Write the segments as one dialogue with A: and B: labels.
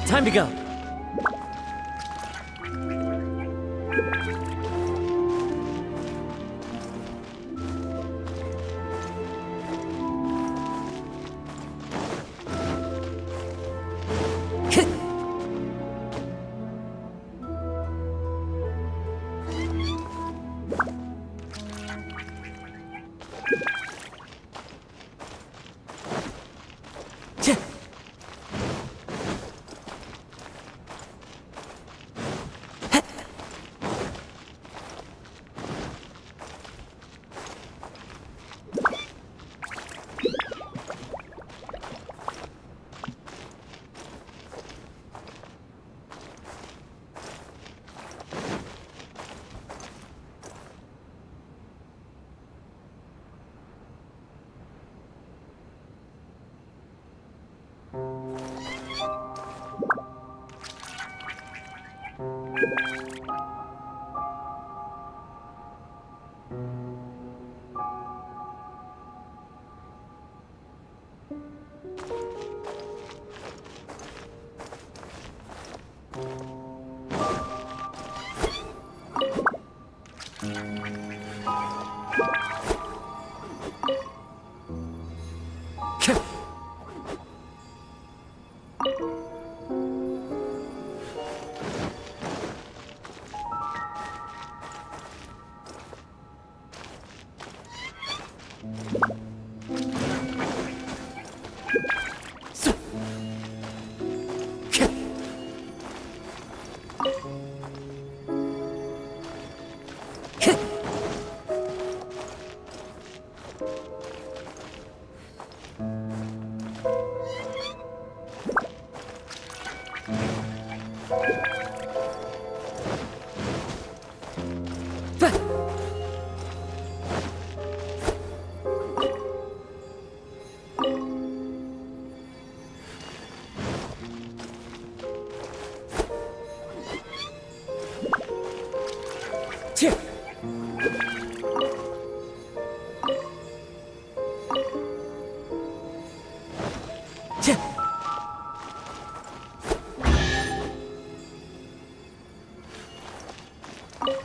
A: Time to go.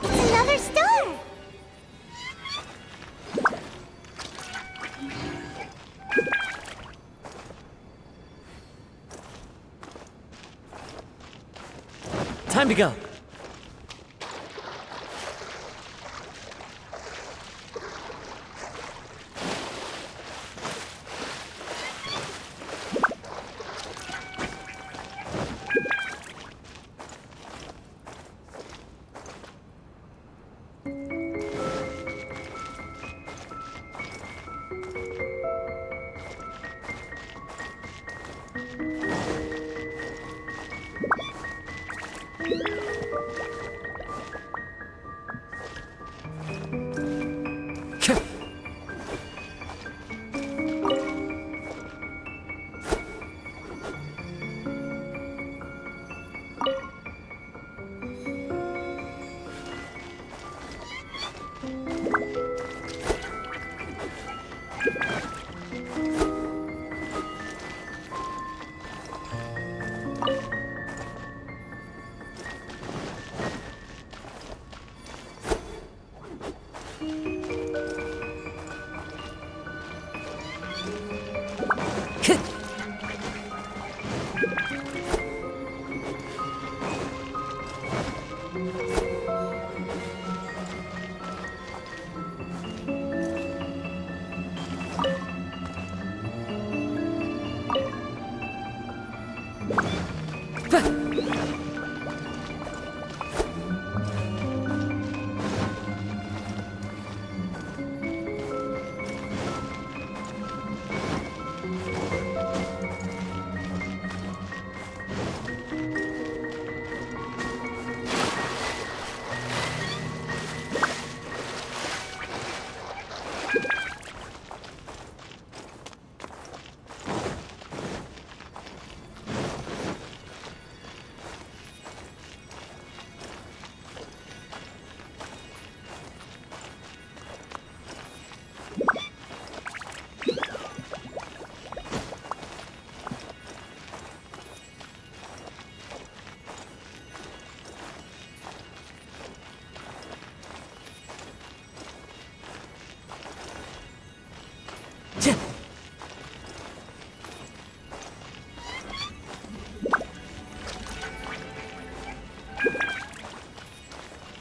B: Another star!
A: Time to go.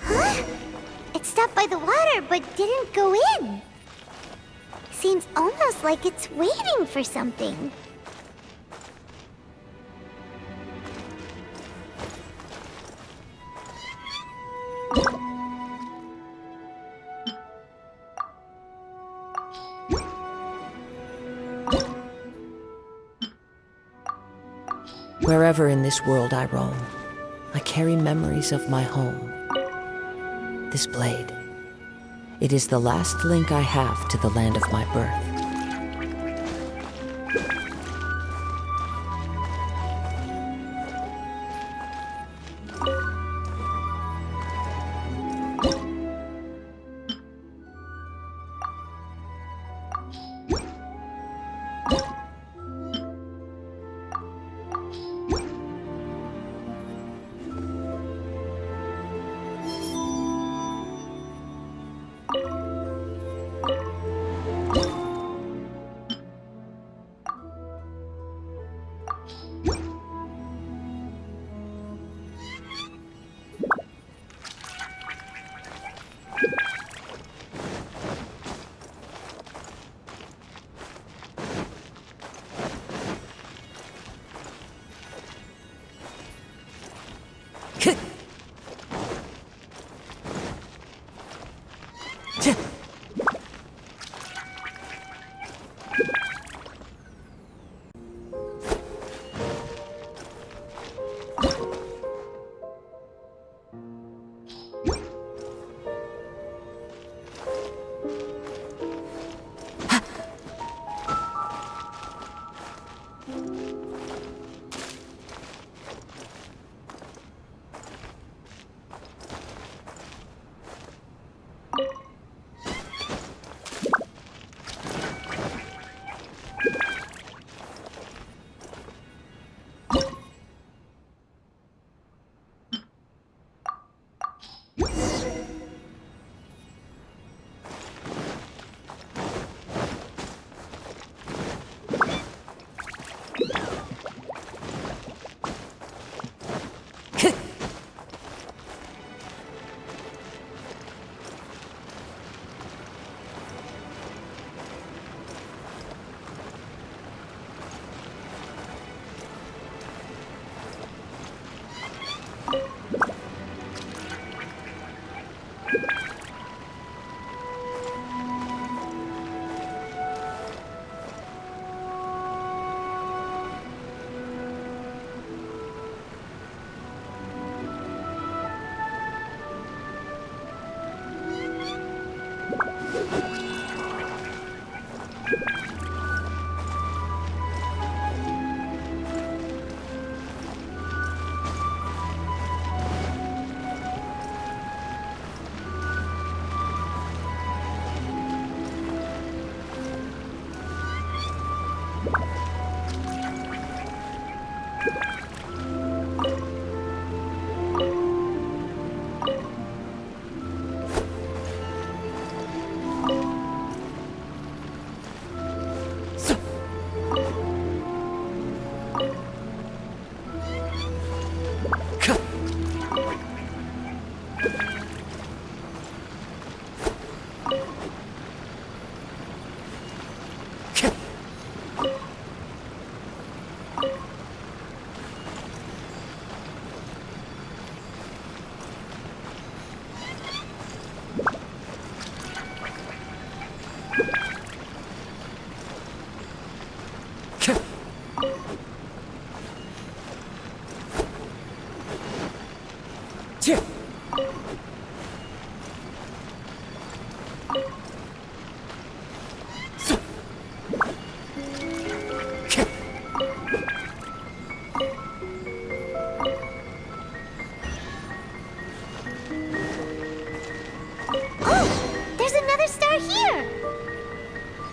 B: Huh? It stopped by the water, but didn't go in. Seems almost like it's waiting for something.
A: Wherever in this world I roam, I carry memories of my home. This blade, it is the last link I have to the land of my birth.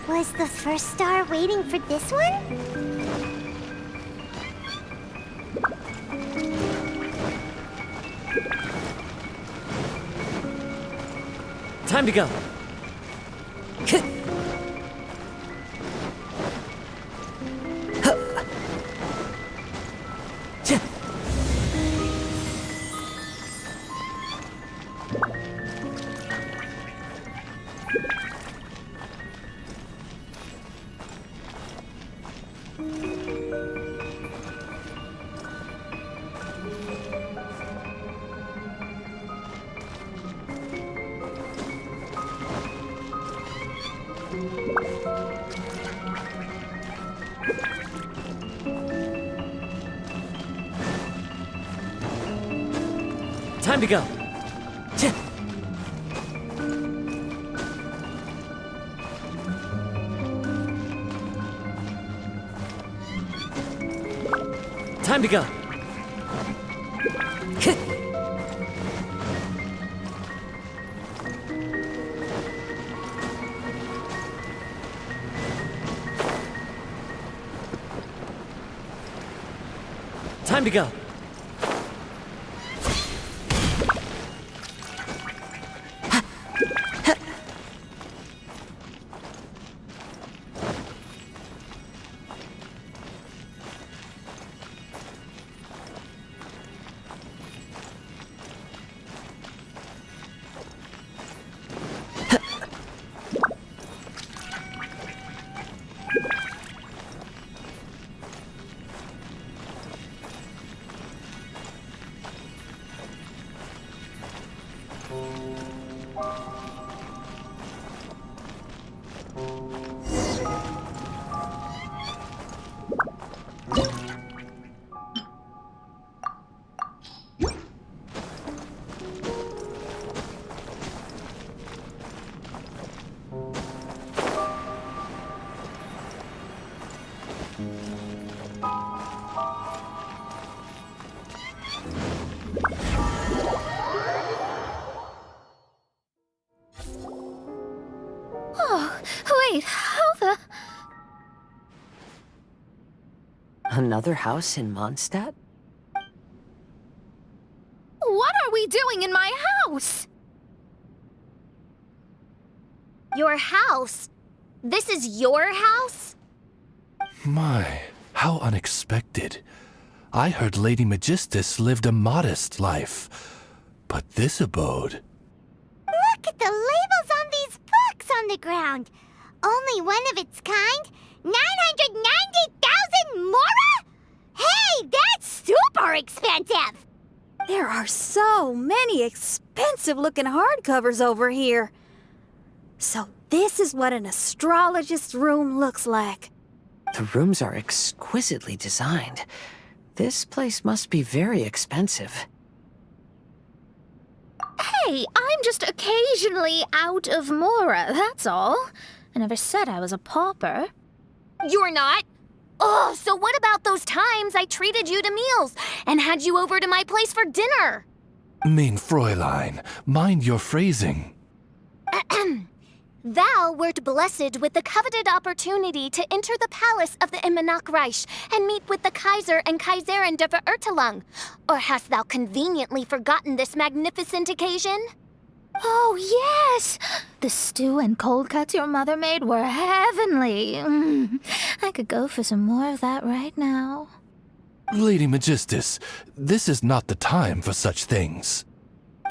B: Was the first star waiting for this one?
A: Time to go. Time to go. Time to go. Time to go.
C: Oh, wait, how the...
A: Another house in Mondstadt?
C: What are we doing in my house?
B: Your house? This is your house?
D: My, how unexpected. I heard Lady Magistus lived a modest life, but this abode...
B: Look at the labels on these books on the ground. Only one of its kind? 990,000 mora? Hey, that's super expensive!
C: There are so many expensive-looking hardcovers over here. So this is what an astrologist's room looks like.
A: The rooms are exquisitely designed. This place must be very expensive.
C: Hey, I'm just occasionally out of mora, that's all. I never said I was a pauper.
B: You're not? Oh, so what about those times I treated you to meals and had you over to my place for dinner?
D: Mein Fräulein, mind your phrasing.
B: Thou wert blessed with the coveted opportunity to enter the palace of the Immonach and meet with the Kaiser and Kaiserin der Verurteilung. Or hast thou conveniently forgotten this magnificent occasion?
C: Oh, yes! The stew and cold cuts your mother made were heavenly. I could go for some more of that right now.
D: Lady Magistus, this is not the time for such things.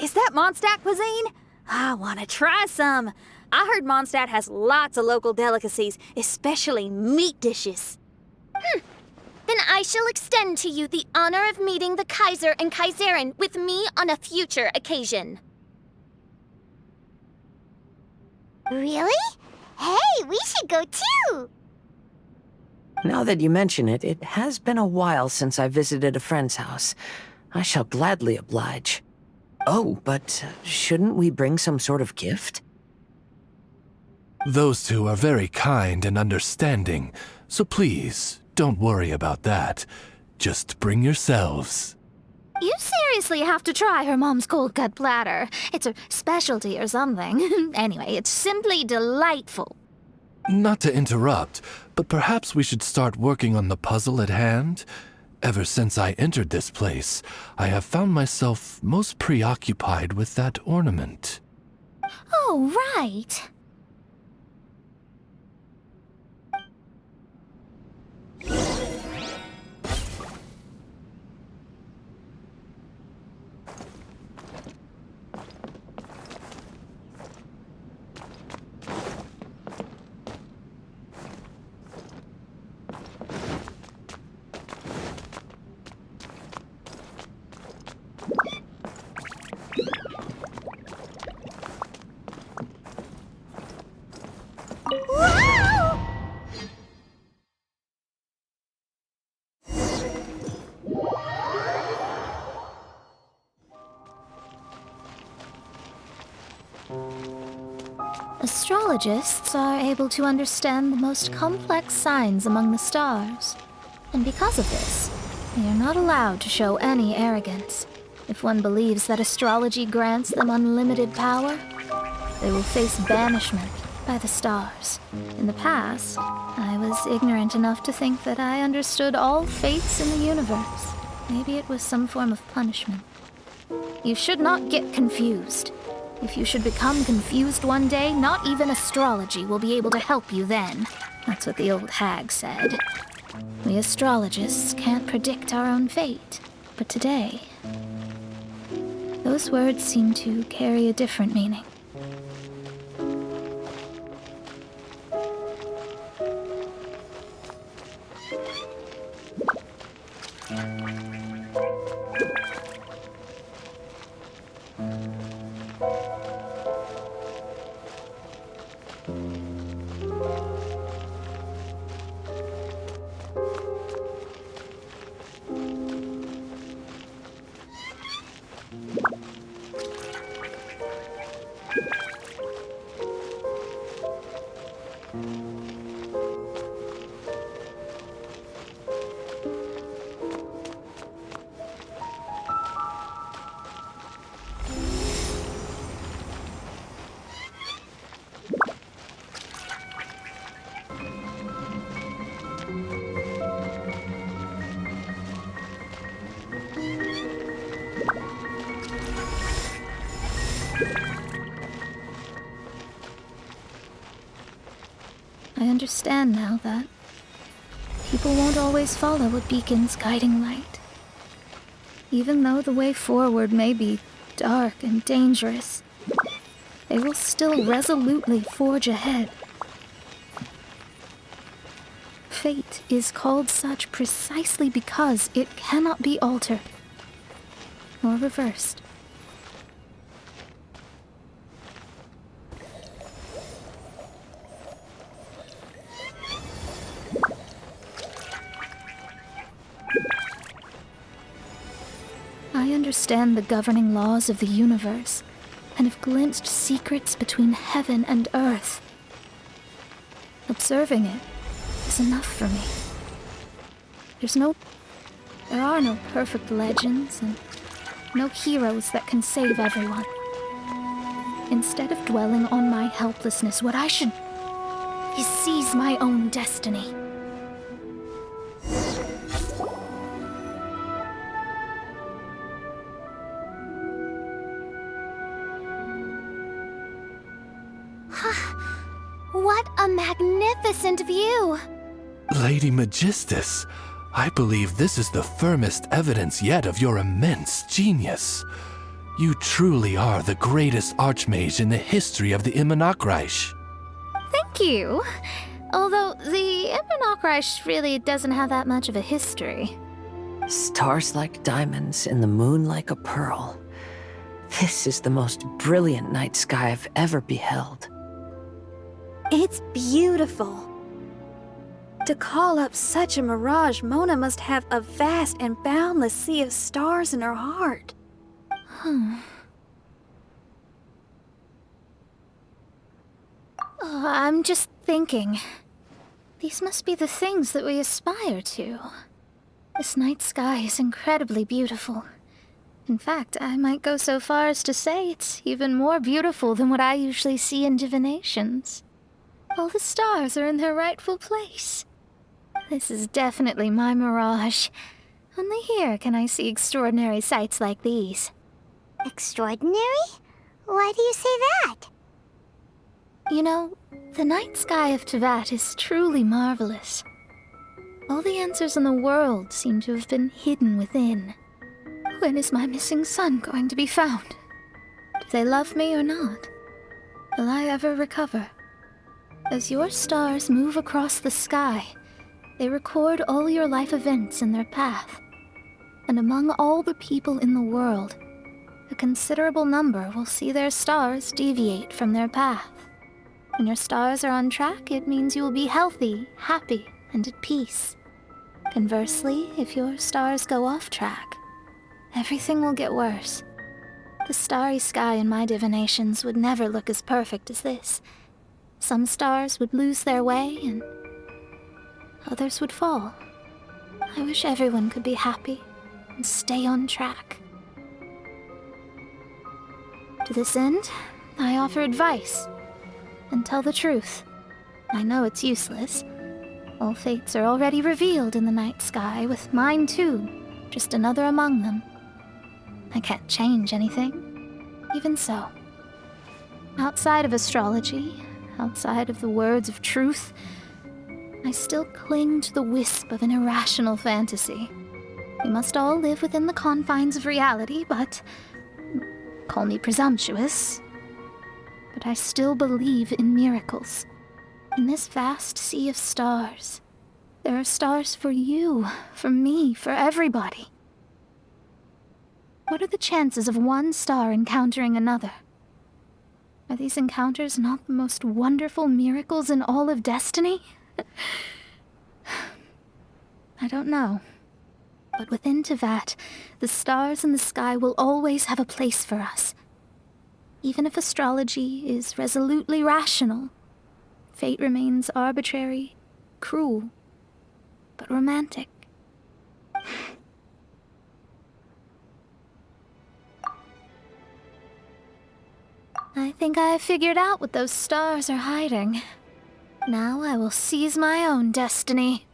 C: Is that Mondstadt cuisine? I want to try some. I heard Mondstadt has lots of local delicacies, especially meat dishes.
B: Then I shall extend to you the honor of meeting the Kaiser and Kaiserin with me on a future occasion. Really? Hey, we should go too!
A: Now that you mention it, it has been a while since I visited a friend's house. I shall gladly oblige. Oh, but shouldn't we bring some sort of gift?
D: Those two are very kind and understanding, so please, don't worry about that. Just bring yourselves.
C: You seriously have to try her mom's cold cut platter. It's her specialty or something. Anyway, it's simply delightful.
D: Not to interrupt, but perhaps we should start working on the puzzle at hand? Ever since I entered this place, I have found myself most preoccupied with that ornament.
C: Oh, right.
E: Astrologists are able to understand the most complex signs among the stars. And because of this, they are not allowed to show any arrogance. If one believes that astrology grants them unlimited power, they will face banishment by the stars. In the past, I was ignorant enough to think that I understood all fates in the universe. Maybe it was some form of punishment. You should not get confused. If you should become confused one day, not even astrology will be able to help you then. That's what the old hag said. We astrologists can't predict our own fate. But today, those words seem to carry a different meaning. I understand now that people won't always follow a beacon's guiding light. Even though the way forward may be dark and dangerous, they will still resolutely forge ahead. Fate is called such precisely because it cannot be altered, nor reversed. I understand the governing laws of the universe, and have glimpsed secrets between heaven and earth. Observing it is enough for me. There are no perfect legends, and no heroes that can save everyone. Instead of dwelling on my helplessness, what I should is seize my own destiny.
B: What a magnificent view!
D: Lady Magistus, I believe this is the firmest evidence yet of your immense genius. You truly are the greatest archmage in the history of the Immonocreich.
E: Thank you. Although the Immonocreich really doesn't have that much of a history.
A: Stars like diamonds and the moon like a pearl. This is the most brilliant night sky I've ever beheld.
C: It's beautiful. To call up such a mirage, Mona must have a vast and boundless sea of stars in her heart.
E: I'm just thinking. These must be the things that we aspire to. This night sky is incredibly beautiful. In fact, I might go so far as to say it's even more beautiful than what I usually see in divinations. All the stars are in their rightful place. This is definitely my Mirage. Only here can I see extraordinary sights like these.
B: Extraordinary? Why do you say that?
E: You know, the night sky of Tevat is truly marvelous. All the answers in the world seem to have been hidden within. When is my missing son going to be found? Do they love me or not? Will I ever recover? As your stars move across the sky, they record all your life events in their path. And among all the people in the world, a considerable number will see their stars deviate from their path. When your stars are on track, it means you will be healthy, happy, and at peace. Conversely, if your stars go off track, everything will get worse. The starry sky in my divinations would never look as perfect as this. Some stars would lose their way, and others would fall. I wish everyone could be happy and stay on track. To this end, I offer advice and tell the truth. I know it's useless. All fates are already revealed in the night sky, with mine too, just another among them. I can't change anything. Even so, outside of astrology, outside of the words of truth, I still cling to the wisp of an irrational fantasy. We must all live within the confines of reality, but call me presumptuous, but I still believe in miracles. In this vast sea of stars, there are stars for you, for me, for everybody. What are the chances of one star encountering another? Are these encounters not the most wonderful miracles in all of destiny? I don't know. But within Tevat, the stars in the sky will always have a place for us. Even if astrology is resolutely rational, fate remains arbitrary, cruel, but romantic. I think I have figured out what those stars are hiding. Now I will seize my own destiny.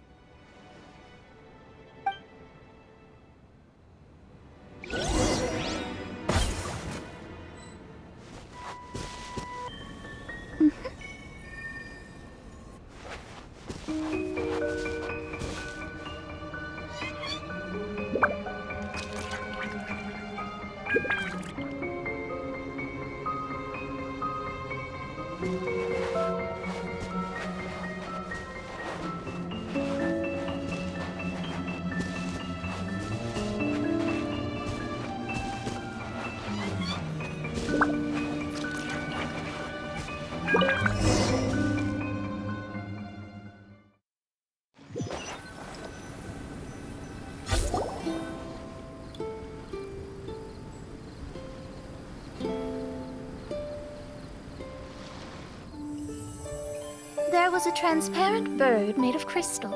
E: There was a transparent bird made of crystal.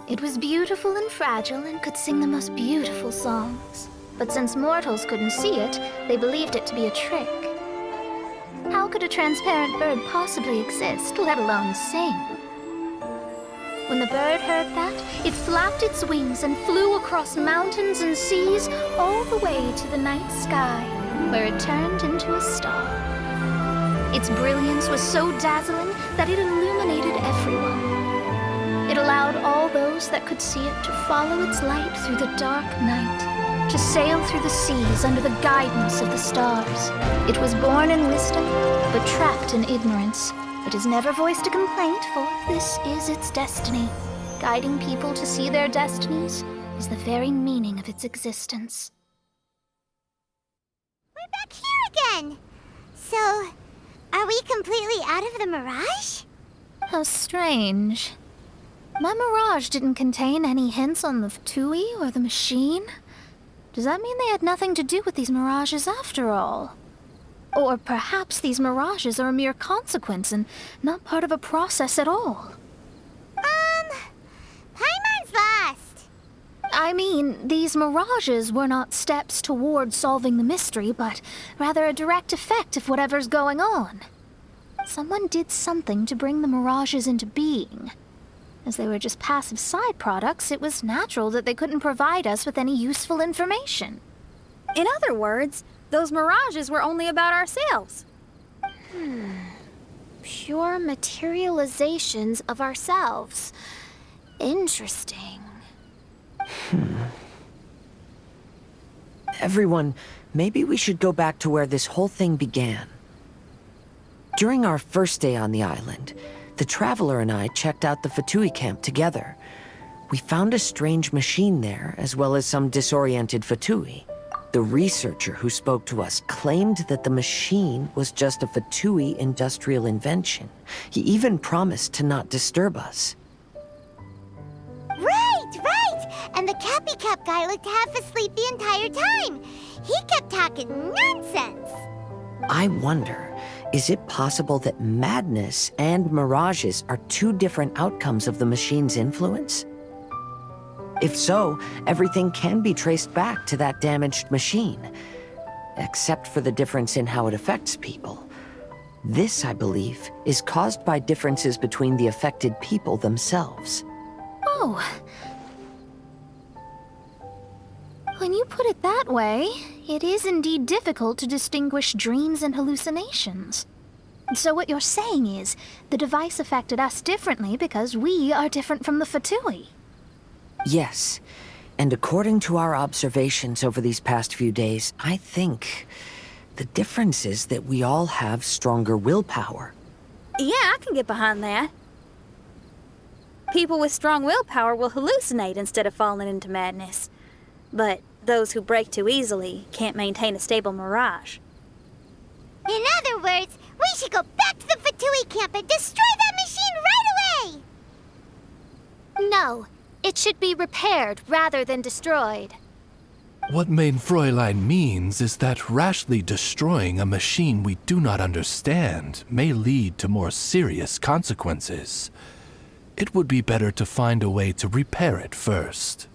E: It was beautiful and fragile and could sing the most beautiful songs. But since mortals couldn't see it, they believed it to be a trick. How could a transparent bird possibly exist, let alone sing? When the bird heard that, it flapped its wings and flew across mountains and seas all the way to the night sky, where it turned into a star. Its brilliance was so dazzling that it illuminated everyone. It allowed all those that could see it to follow its light through the dark night, to sail through the seas under the guidance of the stars. It was born in wisdom, but trapped in ignorance. It has never voiced a complaint, for this is its destiny. Guiding people to see their destinies is the very meaning of its existence.
B: We're back here again! So, are we completely out of the Mirage?
E: How strange. My Mirage didn't contain any hints on the Fatui or the machine. Does that mean they had nothing to do with these Mirages after all? Or perhaps these Mirages are a mere consequence and not part of a process at all?
B: Paimon's lost.
E: I mean, these Mirages were not steps toward solving the mystery, but rather a direct effect of whatever's going on. Someone did something to bring the Mirages into being. As they were just passive side products, it was natural that they couldn't provide us with any useful information.
C: In other words, those mirages were only about ourselves.
B: Pure materializations of ourselves. Interesting.
A: Everyone, maybe we should go back to where this whole thing began. During our first day on the island, the Traveler and I checked out the Fatui camp together. We found a strange machine there, as well as some disoriented Fatui. The researcher who spoke to us claimed that the machine was just a Fatui industrial invention. He even promised to not disturb us.
B: Right! And the Cappy Cap guy looked half asleep the entire time. He kept talking nonsense.
A: I wonder, is it possible that madness and mirages are two different outcomes of the machine's influence? If so, everything can be traced back to that damaged machine, except for the difference in how it affects people. This, I believe, is caused by differences between the affected people themselves.
E: Oh. When you put it that way, it is indeed difficult to distinguish dreams and hallucinations. So what you're saying is, the device affected us differently because we are different from the Fatui.
A: Yes, and according to our observations over these past few days, I think the difference is that we all have stronger willpower.
C: Yeah, I can get behind that. People with strong willpower will hallucinate instead of falling into madness. But those who break too easily can't maintain a stable mirage.
B: In other words, we should go back to the Fatui camp and destroy that machine right away! No, it should be repaired rather than destroyed.
D: What mein Fräulein means is that rashly destroying a machine we do not understand may lead to more serious consequences. It would be better to find a way to repair it first.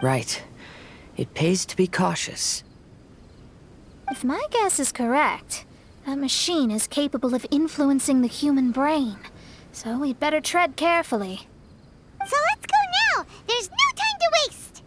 A: Right. It pays to be cautious.
E: If my guess is correct, that machine is capable of influencing the human brain, so we'd better tread carefully.
B: So let's go now! There's no time to waste!